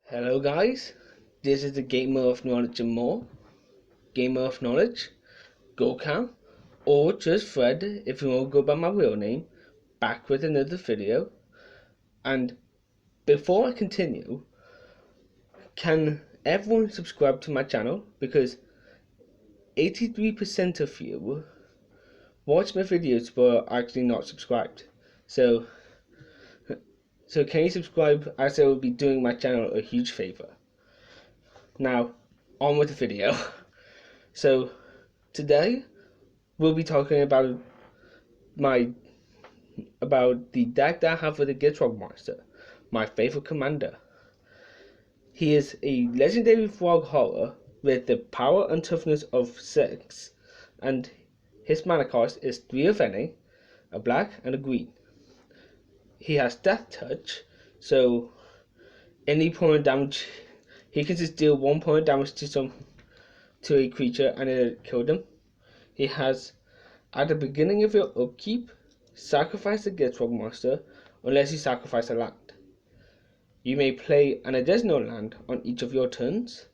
Hello guys, this is the Gamer of Knowledge and More, Gamer of Knowledge, GoCam, or just Fred if you want to go by my real name, back with another video. And before I continue, can everyone subscribe to my channel? Because 83% of you watch my videos but are actually not subscribed. So can you subscribe, as I will be doing my channel a huge favor. Now, on with the video. So, today we'll be talking about the deck that I have for the Gitrog monster, my favorite commander. He is a legendary frog horror with the power and toughness of 6, and his mana cost is 3 of any, a black and a green. He has death touch, so any point damage he can just deal 1 point of damage to a creature and it'll kill them. He has, at the beginning of your upkeep, sacrifice the Gitrog monster unless you sacrifice a land. You may play an additional land on each of your turns,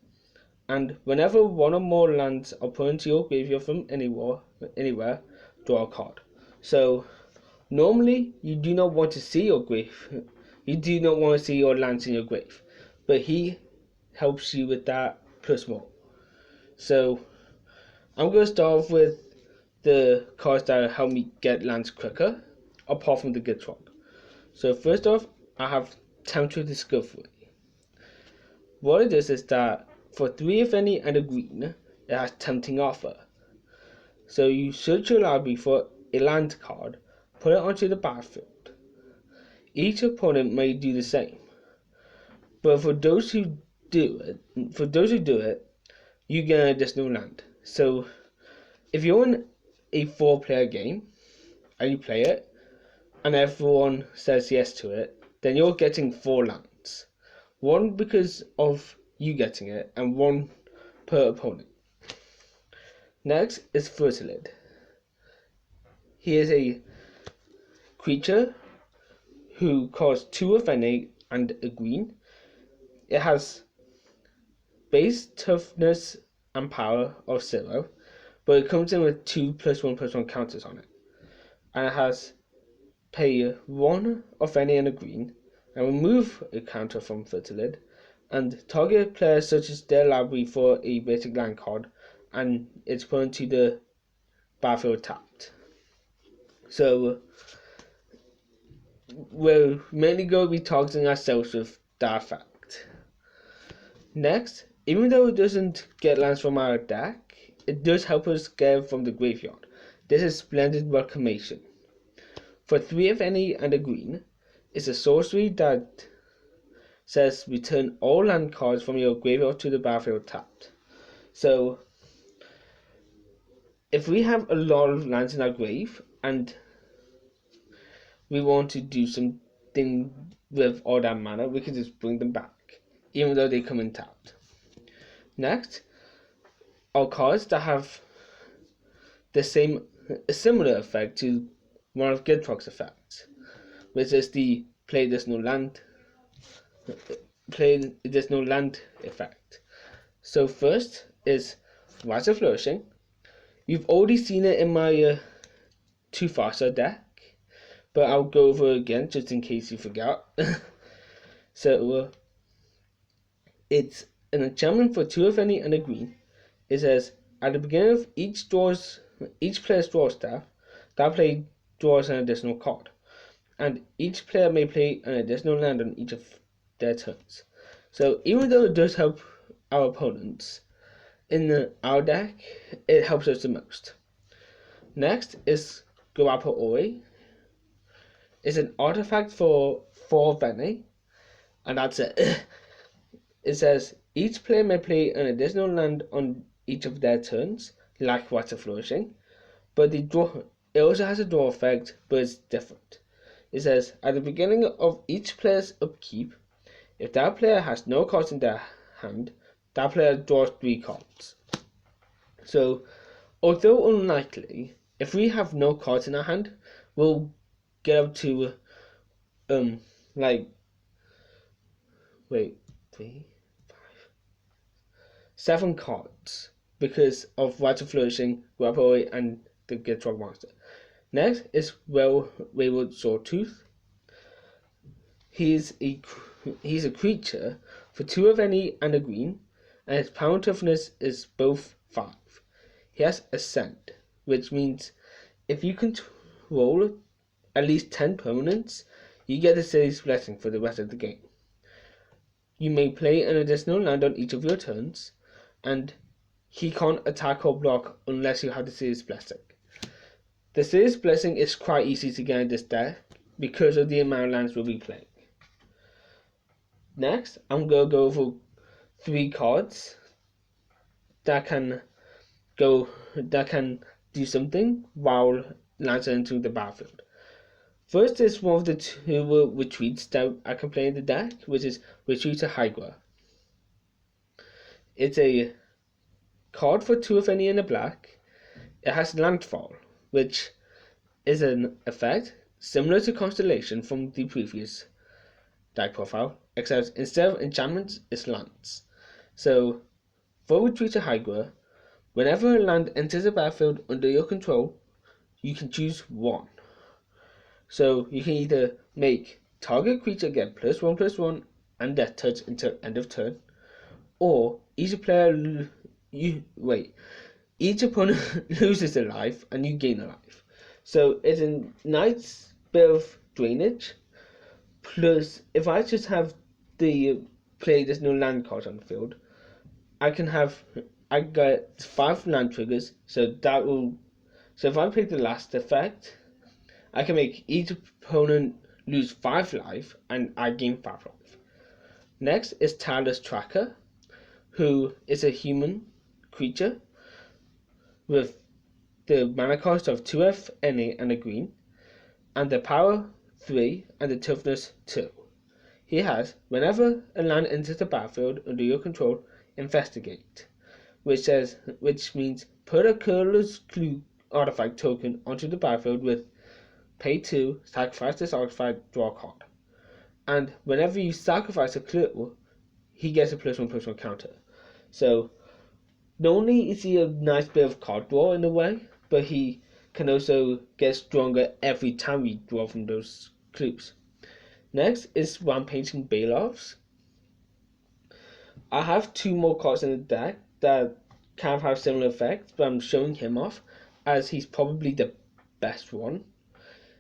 and whenever one or more lands are put into your graveyard from anywhere, draw a card. So normally you do not want to see your grave. You do not want to see your lands in your grave, but he helps you with that plus more. So I'm going to start off with the cards that help me get lands quicker, apart from the Gitrog. So first off, I have Temptress Discovery. What it is that for 3 of any and a green, it has Tempting Offer. So you search your library for a land card, put it onto the battlefield. Each opponent may do the same, but for those who do it, you get an additional land. So if you're in a 4-player game and you play it, and everyone says yes to it, then you're getting 4 lands. 1 because of you getting it, and 1 per opponent. Next is Fertility. He is a creature who costs 2 of any and a green. It has base toughness and power of 0, but it comes in with 2+1/+1 counters on it. And it has pay 1 of any and a green, and remove a counter from Fertility, and target player searches their library for a basic land card, and it's put into the battlefield tapped. So we're mainly going to be targeting ourselves with that effect. Next, even though it doesn't get lands from our deck, it does help us get from the graveyard. This is Splendid Reclamation. For 3 of any and a green, it's a sorcery that says return all land cards from your graveyard to the battlefield tapped. So if we have a lot of lands in our grave and we want to do something with all that mana, we can just bring them back, even though they come in tapped. Next are cards that have a similar effect to one of Gitrog's effects, which is the play additional land effect. So first is Rise of Flourishing. You've already seen it in my Too Faster deck, but I'll go over it again just in case you forgot. So it's an enchantment for 2 of any and a green. It says at the beginning of each player's draw step, that player draws an additional card, and each player may play an additional land on each of their turns. So even though it does help our opponents, in our deck, it helps us the most. Next is Grappa Ori. It's an artifact for 4 of any, and that's it. It says each player may play an additional land on each of their turns, like Rise of Flourishing, but it also has a draw effect, but it's different. It says at the beginning of each player's upkeep, if that player has no cards in their hand, that player draws 3 cards. So, although unlikely, if we have no cards in our hand, we'll get up to 3, 7 cards because of Rights of Flourishing, Grapple, and the Gitrog monster. Next is Wayward Sawtooth. He's a creature for 2 of any and a green, and his power and toughness is both 5. He has Ascent, which means if you control at least 10 permanents, you get a City's Blessing for the rest of the game. You may play an additional land on each of your turns, and he can't attack or block unless you have the City's Blessing. The City's Blessing is quite easy to get in this deck because of the amount of lands we'll be playing. Next, I'm going to go over 3 cards that can do something while lands are entering the battlefield. First is one of the 2 retreats that I can play in the deck, which is Retreat to Hydra. It's a card for 2 of any in a black. It has Landfall, which is an effect similar to Constellation from the previous deck profile, except instead of enchantments, it's lands. So, for Retreat to Hydra, whenever a land enters the battlefield under your control, you can choose 1. So, you can either make target creature get +1/+1 and death touch until end of turn, or each opponent loses a life and you gain a life. So, it's a nice bit of drainage. Plus, if I just have there's no land cards on the field, I get 5 land triggers, so if I pick the last effect, I can make each opponent lose 5 life and I gain 5 life. Next is Tireless Tracker, who is a human creature with the mana cost of 2 any and a green, and the power 3 and the toughness 2. He has, whenever a land enters the battlefield under your control, Investigate, which means put a Curler's Clue artifact token onto the battlefield with pay 2, sacrifice this artifact, draw a card. And whenever you sacrifice a clue, he gets a +1/+1 counter. So, not only is he a nice bit of card draw in a way, but he can also get stronger every time we draw from those clues. Next is Rampaging Bailoffs. I have 2 more cards in the deck that kind of have similar effects, but I'm showing him off as he's probably the best one.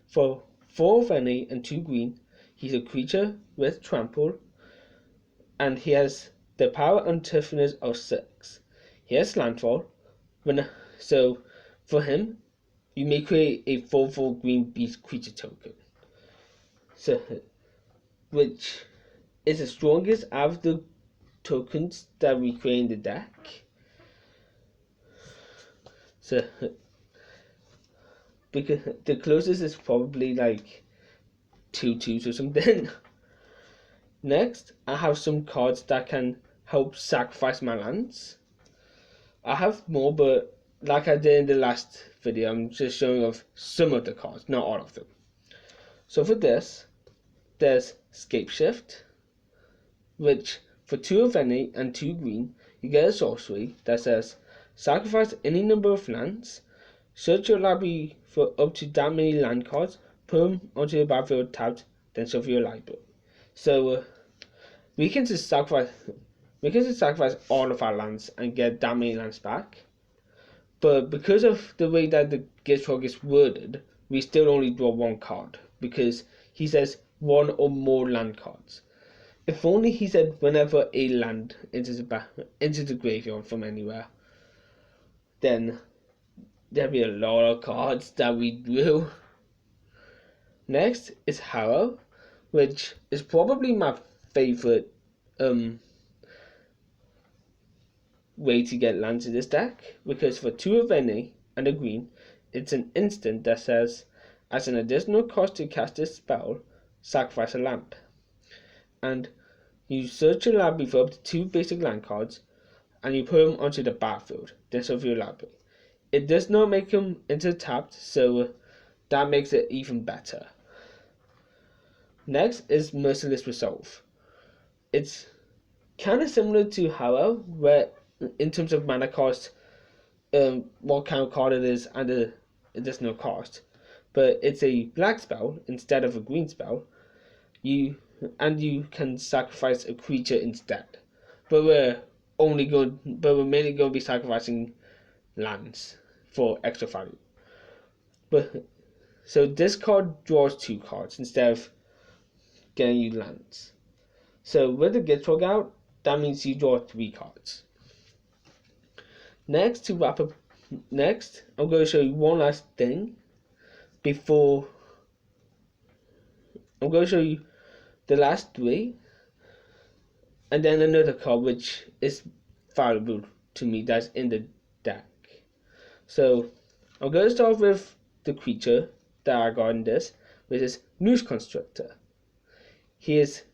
For 4 of any and 2 green, he's a creature with trample, and he has the power and toughness of 6. He has Landfall, so for him, you may create a 4/4 green beast creature token, which is the strongest out of the tokens that we create in the deck. So, because the closest is probably like 2/2s or something. Next, I have some cards that can help sacrifice my lands. I have more, but like I did in the last video, I'm just showing off some of the cards, not all of them. So for this, there's Scapeshift, which for 2 of any and 2 green, you get a sorcery that says sacrifice any number of lands, search your library for up to that many land cards, put them onto the battlefield tabbed, then shuffle your library. So we can just sacrifice all of our lands and get that many lands back. But because of the way that the Gitrog is worded, we still only draw 1 card because he says 1 or more land cards. If only he said whenever a land enters the graveyard from anywhere, then there'd be a lot of cards that we drew. Next is Harrow, which is probably my favorite way to get lands in this deck, because for 2 of any and a green, it's an instant that says, as an additional cost to cast this spell, sacrifice a land. And you search your library for up to 2 basic land cards, and you put them onto the battlefield, then shuffle your library. It does not make them into tapped, so that makes it even better. Next is Merciless Resolve. It's kind of similar to Harrow, where in terms of mana cost, what kind of card it is, and there's no cost. But it's a black spell instead of a green spell. You can sacrifice a creature instead. But we're mainly going to be sacrificing lands for extra value. But so this card draws 2 cards instead of getting you lands. So with the Gitrog out, that means you draw 3 cards. Next, I'm going to show you one last thing before I'm going to show you the last 3, and then another card which is valuable to me that's in the deck. So I'm going to start with the creature that I got in this, which is Noose Constructor. He is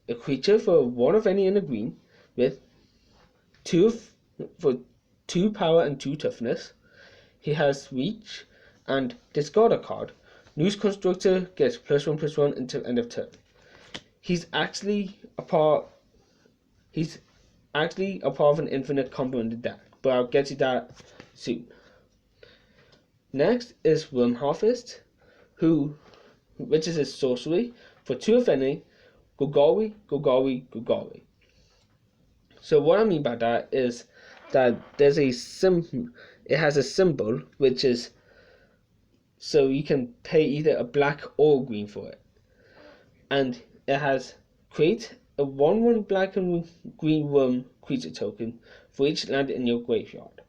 a creature for 1 of any in the green with 2 power and 2 toughness. He has reach and discard a card. Noose Constructor gets +1/+1 until end of turn. He's actually a part of an infinite combo in the deck, but I'll get to that soon. Next is Wilm Harvest, which is a sorcery for 2 of any, Golgari, Golgari, Golgari. So what I mean by that is that it has a symbol which is, so you can pay either a black or green for it. And it has create a 1/1 black and green worm creature token for each land in your graveyard.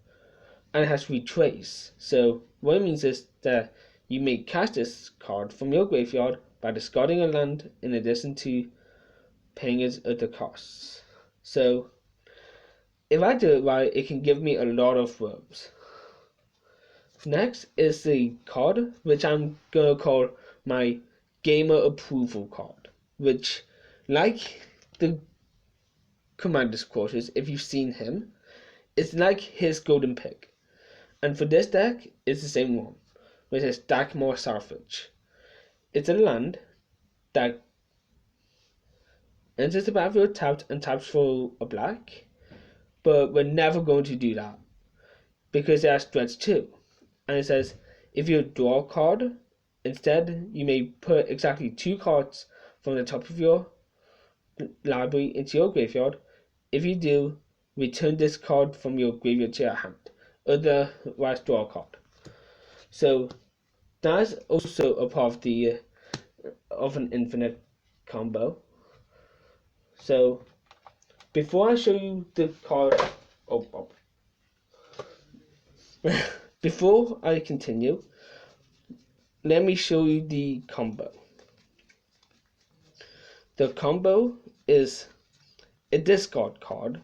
And it has retrace. So what it means is that you may cast this card from your graveyard by discarding a land in addition to paying its other costs. So if I do it right, it can give me a lot of worms. Next is the card which I'm going to call my gamer approval card, which, like the Commander's Quarters, if you've seen him, it's like his golden pig. And for this deck, it's the same one, which is Dagmar Salvage. It's a land that enters the battlefield tapped and taps for a black, but we're never going to do that because it has stretch 2. And it says, if you draw a card, instead you may put exactly 2 cards from the top of your library into your graveyard. If you do, return this card from your graveyard to your hand. Otherwise, draw a card. So that's also a part of an infinite combo. So before I show you the card, before I continue, let me show you the combo. The combo is a discard card,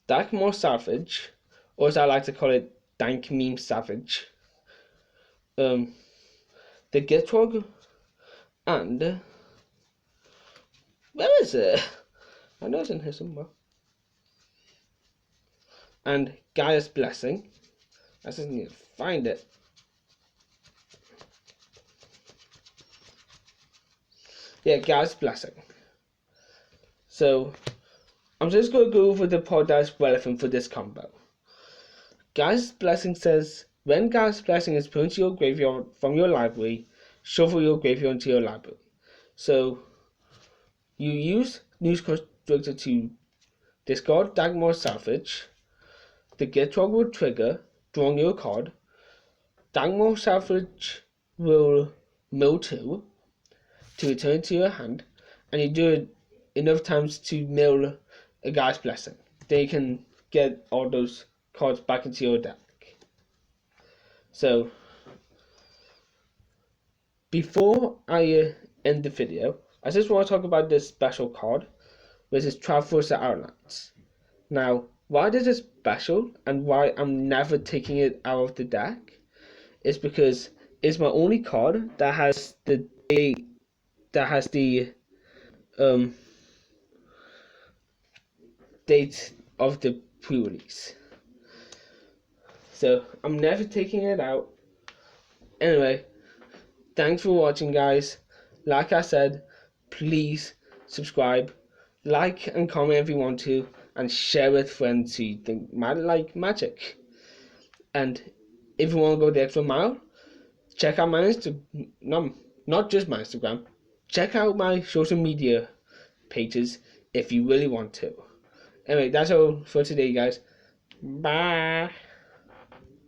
Dagmar Savage, or as I like to call it, Dank Meme Savage, the Gitrog, and where is it? I know it's in here somewhere. And Gaia's Blessing. I just need to find it. Yeah, Gaia's Blessing. So I'm just going to go over the part that's relevant for this combo. Gaia's Blessing says, when Gaia's Blessing is put into your graveyard from your library, shuffle your graveyard into your library. So you use Noose Constructor to discard Dagmar Salvage. The Gitrog will trigger, drawing you a card. Dagmar Salvage will mill 2 to return to your hand, and you do it enough times to mill a Gaia's Blessing. Then you can get all those cards back into your deck. So before I end the video, I just want to talk about this special card, which is Traverse the Outlands. Now, why this is special and why I'm never taking it out of the deck is because it's my only card that has the date of the pre-release. So I'm never taking it out. Anyway, thanks for watching, guys. Like I said, please subscribe, like and comment if you want to, and share with friends who you think might like magic. And if you want to go the extra mile, check out my Instagram, not just my Instagram, check out my social media pages if you really want to. Anyway, that's all for today, guys. Bye.